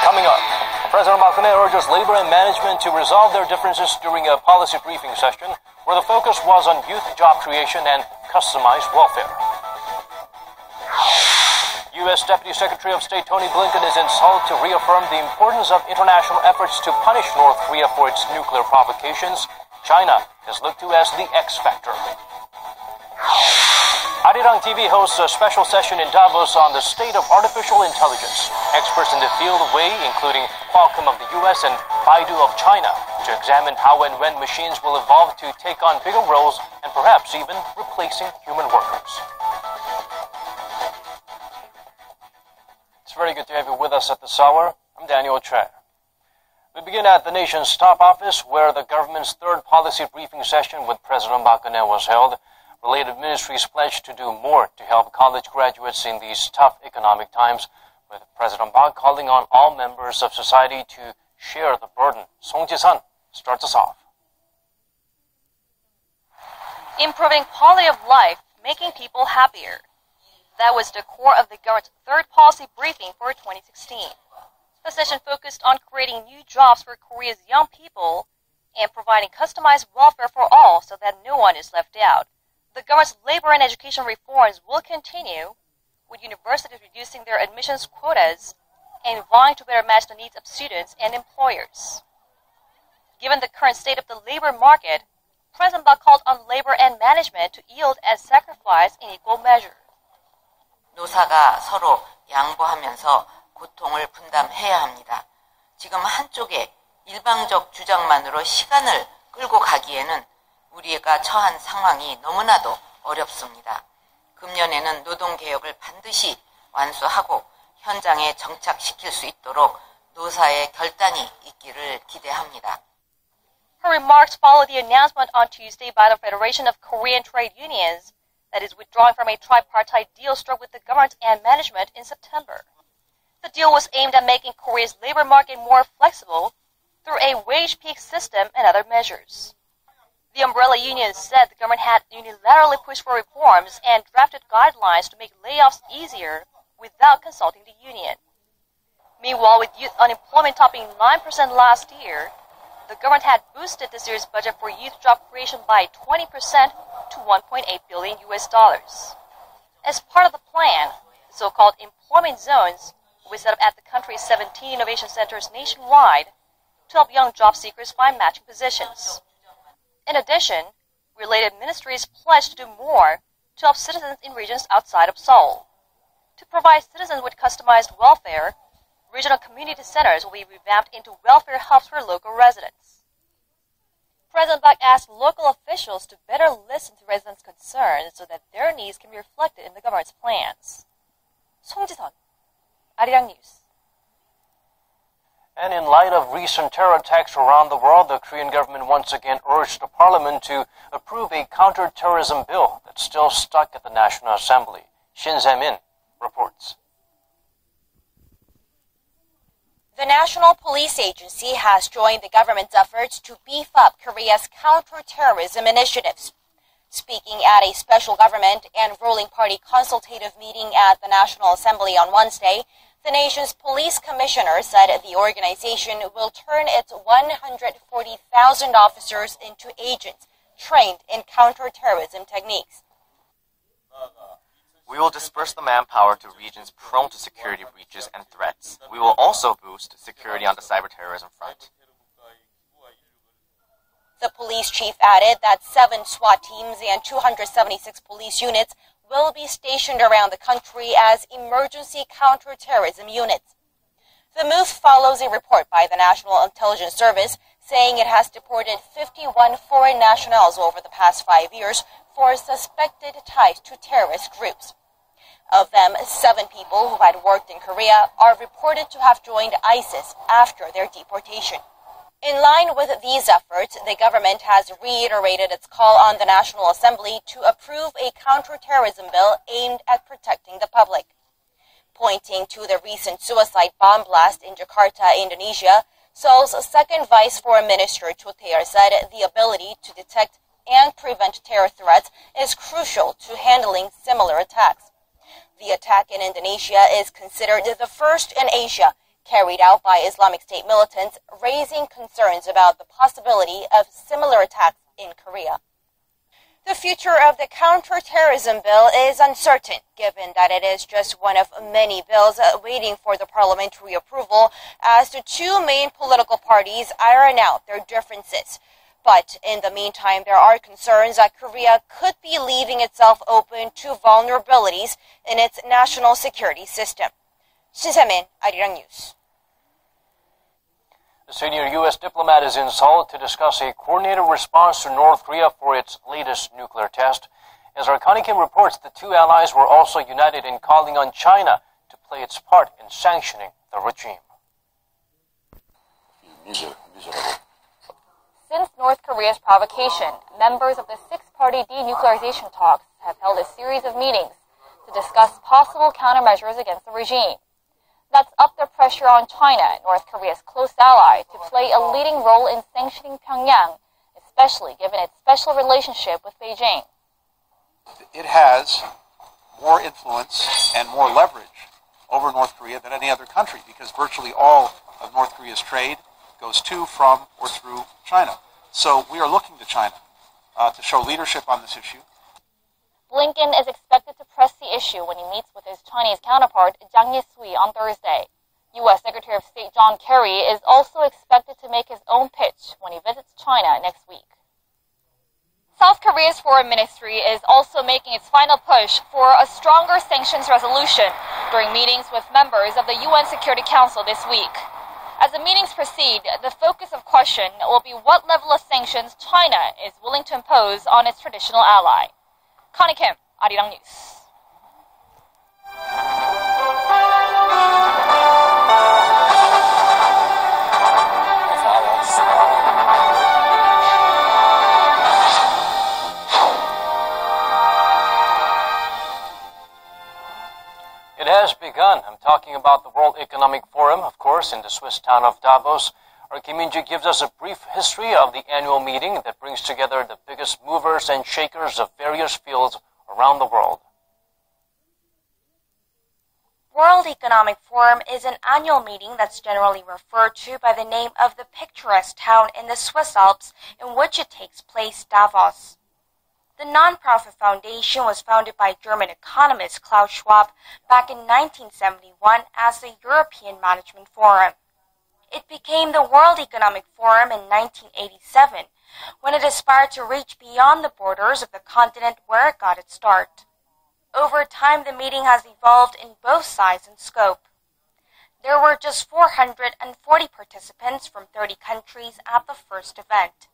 Coming up, President Park Geun-hye urges labor and management to resolve their differences during a policy briefing session where the focus was on youth job creation and customized welfare. U.S. Deputy Secretary of State Tony Blinken is in Seoul to reaffirm the importance of international efforts to punish North Korea for its nuclear provocations. China is looked to as the X factor. Arirang TV hosts a special session in Davos on the state of artificial intelligence. Experts in the field weigh, including Qualcomm of the U.S. and Baidu of China, to examine how and when machines will evolve to take on bigger roles and perhaps even replacing human workers. It's very good to have you with us at this hour. I'm Daniel Chai. We begin at the nation's top office, where the government's third policy briefing session with President Park Geun-hye was held. Related ministries pledged to do more to help college graduates in these tough economic times, with President Park calling on all members of society to share the burden. Song Ji-sun starts us off. Improving quality of life, making people happier. That was the core of the government's third policy briefing for 2016. The session focused on creating new jobs for Korea's young people and providing customized welfare for all so that no one is left out. The government's labor and education reforms will continue, with universities reducing their admissions quotas and vying to better match the needs of students and employers. Given the current state of the labor market, President Park called on labor and management to yield as sacrifice in equal measure. 노사가 서로 양보하면서 고통을 분담해야 합니다. 지금 한쪽의 일방적 주장만으로 시간을 끌고 가기에는 우리가 처한 상황이 너무나도 어렵습니다. 금년에는 노동개혁을 반드시 완수하고 현장에 정착시킬 수 있도록 노사의 결단이 있기를 기대합니다. Her remarks follow the announcement on Tuesday by the Federation of Korean Trade Unions that is withdrawing from a tripartite deal struck with the government and management in September. The deal was aimed at making Korea's labor market more flexible through a wage peak system and other measures. The umbrella union said the government had unilaterally pushed for reforms and drafted guidelines to make layoffs easier without consulting the union. Meanwhile, with youth unemployment topping 9% last year, the government had boosted this year's budget for youth job creation by 20% to $1.8 billion. As part of the plan, the so-called employment zones will be set up at the country's 17 innovation centers nationwide to help young job seekers find matching positions. In addition, related ministries pledged to do more to help citizens in regions outside of Seoul. To provide citizens with customized welfare, regional community centers will be revamped into welfare hubs for local residents. President Park asked local officials to better listen to residents' concerns so that their needs can be reflected in the government's plans. Song Ji-sun, Arirang News. And in light of recent terror attacks around the world, the Korean government once again urged the parliament to approve a counter-terrorism bill that's still stuck at the National Assembly. Shin Se-min reports. The National Police Agency has joined the government's efforts to beef up Korea's counter-terrorism initiatives. Speaking at a special government and ruling party consultative meeting at the National Assembly on Wednesday, the nation's police commissioner said the organization will turn its 140,000 officers into agents trained in counter-terrorism techniques. We will disperse the manpower to regions prone to security breaches and threats. We will also boost security on the cyber-terrorism front. The police chief added that 7 SWAT teams and 276 police units will be stationed around the country as emergency counter-terrorism units. The move follows a report by the National Intelligence Service saying it has deported 51 foreign nationals over the past 5 years for suspected ties to terrorist groups. Of them, 7 people who had worked in Korea are reported to have joined ISIS after their deportation. In line with these efforts, the government has reiterated its call on the National Assembly to approve a counterterrorism bill aimed at protecting the public. Pointing to the recent suicide bomb blast in Jakarta, Indonesia, Seoul's second Vice Foreign Minister Cho Tae-yeol said the ability to detect and prevent terror threats is crucial to handling similar attacks. The attack in Indonesia is considered the first in Asia carried out by Islamic State militants, raising concerns about the possibility of similar attacks in Korea. The future of the counterterrorism bill is uncertain, given that it is just one of many bills waiting for the parliamentary approval as the two main political parties iron out their differences. But in the meantime, there are concerns that Korea could be leaving itself open to vulnerabilities in its national security system. 신세민, 아리랑 뉴스. The senior U.S. diplomat is in Seoul to discuss a coordinated response to North Korea for its latest nuclear test. As our Connie Kim reports, the two allies were also united in calling on China to play its part in sanctioning the regime. Since North Korea's provocation, members of the six-party denuclearization talks have held a series of meetings to discuss possible countermeasures against the regime. That's upped the pressure on China, North Korea's close ally, to play a leading role in sanctioning Pyongyang, especially given its special relationship with Beijing. It has more influence and more leverage over North Korea than any other country because virtually all of North Korea's trade goes to, from, or through China. So we are looking to China to show leadership on this issue. Blinken is expected to press the issue when he meets with his Chinese counterpart, Zhang Yisui, on Thursday. U.S. Secretary of State John Kerry is also expected to make his own pitch when he visits China next week. South Korea's foreign ministry is also making its final push for a stronger sanctions resolution during meetings with members of the UN Security Council this week. As the meetings proceed, the focus of question will be what level of sanctions China is willing to impose on its traditional ally. Connie Kim, 아리랑 뉴스. It has begun. I'm talking about the World Economic Forum, of course, in the Swiss town of Davos. Our Kim Min-ji gives us a brief history of the annual meeting that brings together the biggest movers and shakers of various fields around the world. World Economic Forum is an annual meeting that's generally referred to by the name of the picturesque town in the Swiss Alps in which it takes place, Davos. The non-profit foundation was founded by German economist Klaus Schwab back in 1971 as the European Management Forum. It became the World Economic Forum in 1987, when it aspired to reach beyond the borders of the continent where it got its start. Over time, the meeting has evolved in both size and scope. There were just 440 participants from 30 countries at the first event.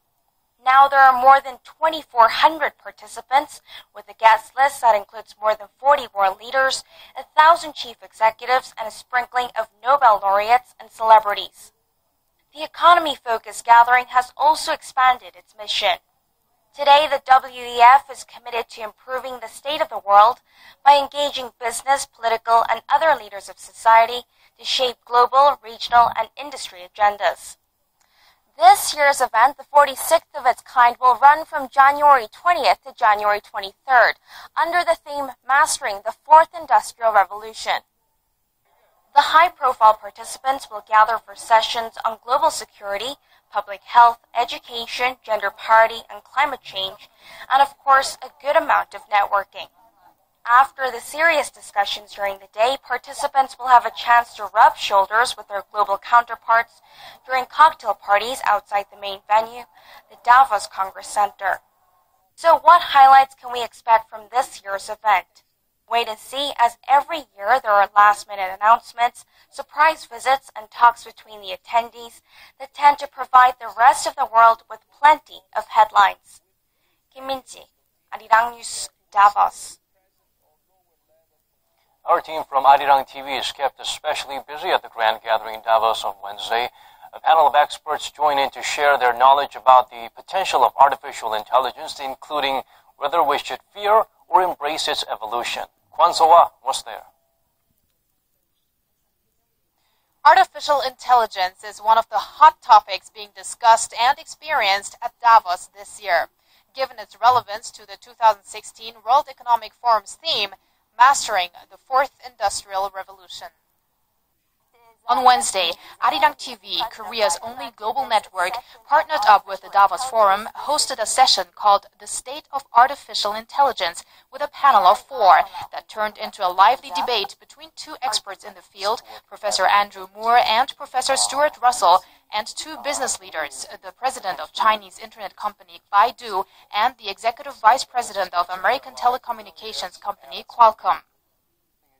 Now there are more than 2,400 participants, with a guest list that includes more than 40 world leaders, 1,000 chief executives, and a sprinkling of Nobel laureates and celebrities. The economy-focused gathering has also expanded its mission. Today, the WEF is committed to improving the state of the world by engaging business, political, and other leaders of society to shape global, regional, and industry agendas. This year's event, the 46th of its kind, will run from January 20th to January 23rd under the theme Mastering the Fourth Industrial Revolution. The high-profile participants will gather for sessions on global security, public health, education, gender parity, and climate change, and of course, a good amount of networking. After the serious discussions during the day, participants will have a chance to rub shoulders with their global counterparts during cocktail parties outside the main venue, the Davos Congress Center. So what highlights can we expect from this year's event? Wait and see, as every year there are last-minute announcements, surprise visits, and talks between the attendees that tend to provide the rest of the world with plenty of headlines. Kim Min-ji, 아리랑 뉴스, Davos. Our team from Arirang TV is kept especially busy at the Grand Gathering in Davos on Wednesday. A panel of experts join in to share their knowledge about the potential of artificial intelligence, including whether we should fear or embrace its evolution. Kwan So-wa was there. Artificial intelligence is one of the hot topics being discussed and experienced at Davos this year, given its relevance to the 2016 World Economic Forum's theme, Mastering the Fourth Industrial Revolution. It is On Wednesday, Arirang TV, Korea's only global network, partnered up with the Davos Forum, hosted a session called The State of Artificial Intelligence with a panel of 4 that turned into a lively debate between 2 experts in the field, Professor Andrew Moore and Professor Stuart Russell, and 2 business leaders, the president of Chinese internet company Baidu and the executive vice president of American telecommunications company Qualcomm.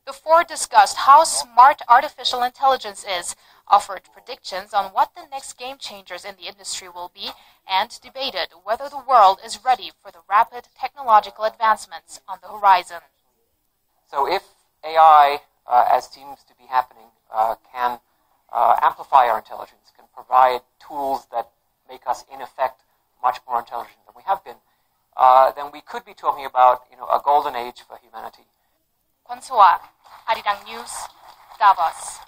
The 4 discussed how smart artificial intelligence is, offered predictions on what the next game changers in the industry will be, and debated whether the world is ready for the rapid technological advancements on the horizon. So if AI, as seems to be happening, can amplify our intelligence, can provide tools that make us, in effect, much more intelligent than we have been, then we could be talking about, a golden age for humanity. 권소아, Arirang News, Davos.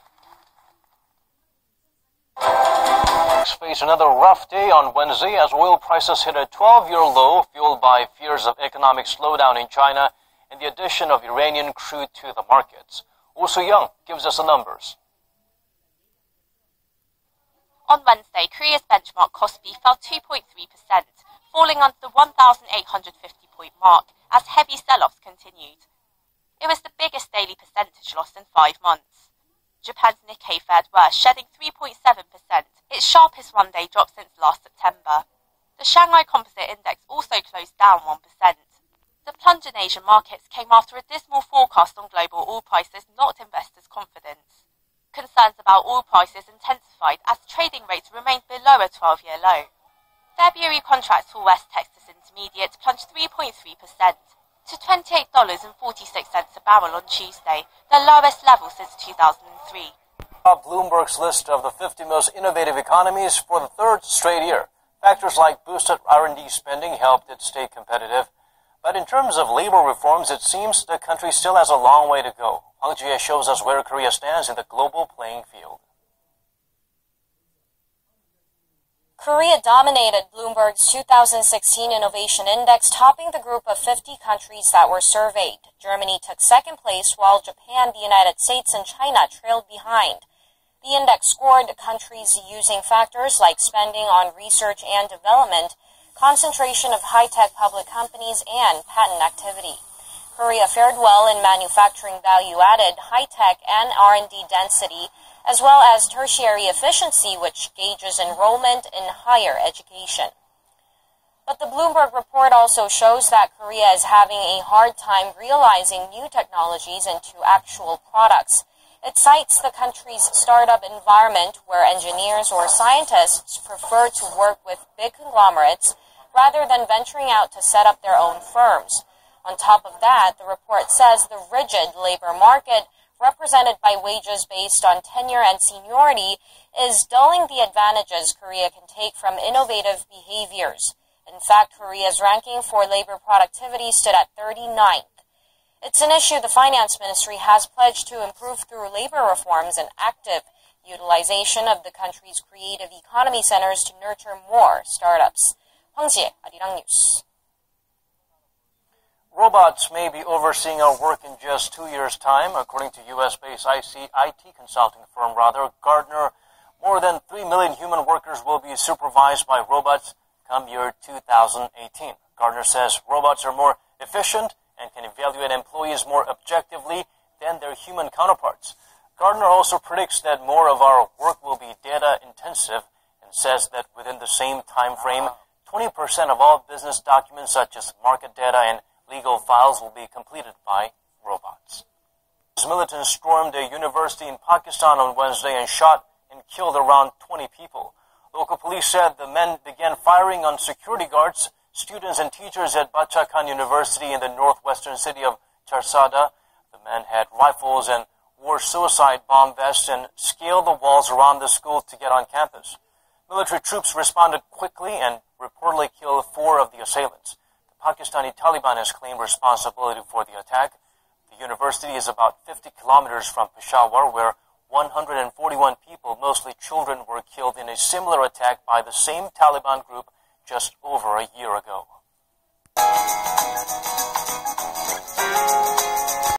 Face another rough day on Wednesday as oil prices hit a 12-year low, fueled by fears of economic slowdown in China and the addition of Iranian crude to the markets. Oh Soo-young gives us the numbers. On Wednesday, Korea's benchmark Kospi fell 2.3%, falling under the 1,850-point mark as heavy sell-offs continued. It was the biggest daily percentage loss in 5 months. Japan's Nikkei fared worse, shedding 3.7%, its sharpest one-day drop since last September. The Shanghai Composite Index also closed down 1%. The plunge in Asian markets came after a dismal forecast on global oil prices knocked investors' confidence. Concerns about oil prices intensified as trading rates remained below a 12-year low. February contracts for West Texas Intermediate plunged 3.3%. to $28.46 a barrel on Tuesday, the lowest level since 2003. Bloomberg's list of the 50 most innovative economies for the 3rd straight year. Factors like boosted R&D spending helped it stay competitive. But in terms of labor reforms, it seems the country still has a long way to go. Hwang Ji-hye shows us where Korea stands in the global playing field. Korea dominated Bloomberg's 2016 Innovation Index, topping the group of 50 countries that were surveyed. Germany took 2nd place, while Japan, the United States, and China trailed behind. The index scored countries using factors like spending on research and development, concentration of high-tech public companies, and patent activity. Korea fared well in manufacturing value-added, high-tech, and R&D density, as well as tertiary efficiency, which gauges enrollment in higher education. But the Bloomberg report also shows that Korea is having a hard time realizing new technologies into actual products. It cites the country's startup environment, where engineers or scientists prefer to work with big conglomerates rather than venturing out to set up their own firms. On top of that, the report says the rigid labor market, represented by wages based on tenure and seniority, is dulling the advantages Korea can take from innovative behaviors. In fact, Korea's ranking for labor productivity stood at 39th. It's an issue the Finance Ministry has pledged to improve through labor reforms and active utilization of the country's creative economy centers to nurture more startups. Hwang Ji-hye, Arirang News. Robots may be overseeing our work in just 2 years' time, according to U.S.-based IT consulting firm Gartner. More than 3 million human workers will be supervised by robots come year 2018. Gartner says robots are more efficient and can evaluate employees more objectively than their human counterparts. Gartner also predicts that more of our work will be data-intensive and says that within the same time frame, 20% of all business documents such as market data and legal files will be completed by robots. Militants stormed a university in Pakistan on Wednesday and shot and killed around 20 people. Local police said the men began firing on security guards, students, and teachers at Bacha Khan University in the northwestern city of Charsada. The men had rifles and wore suicide bomb vests and scaled the walls around the school to get on campus. Military troops responded quickly and reportedly killed 4 of the assailants. Pakistani Taliban has claimed responsibility for the attack. The university is about 50 kilometers from Peshawar, where 141 people, mostly children, were killed in a similar attack by the same Taliban group just over a year ago.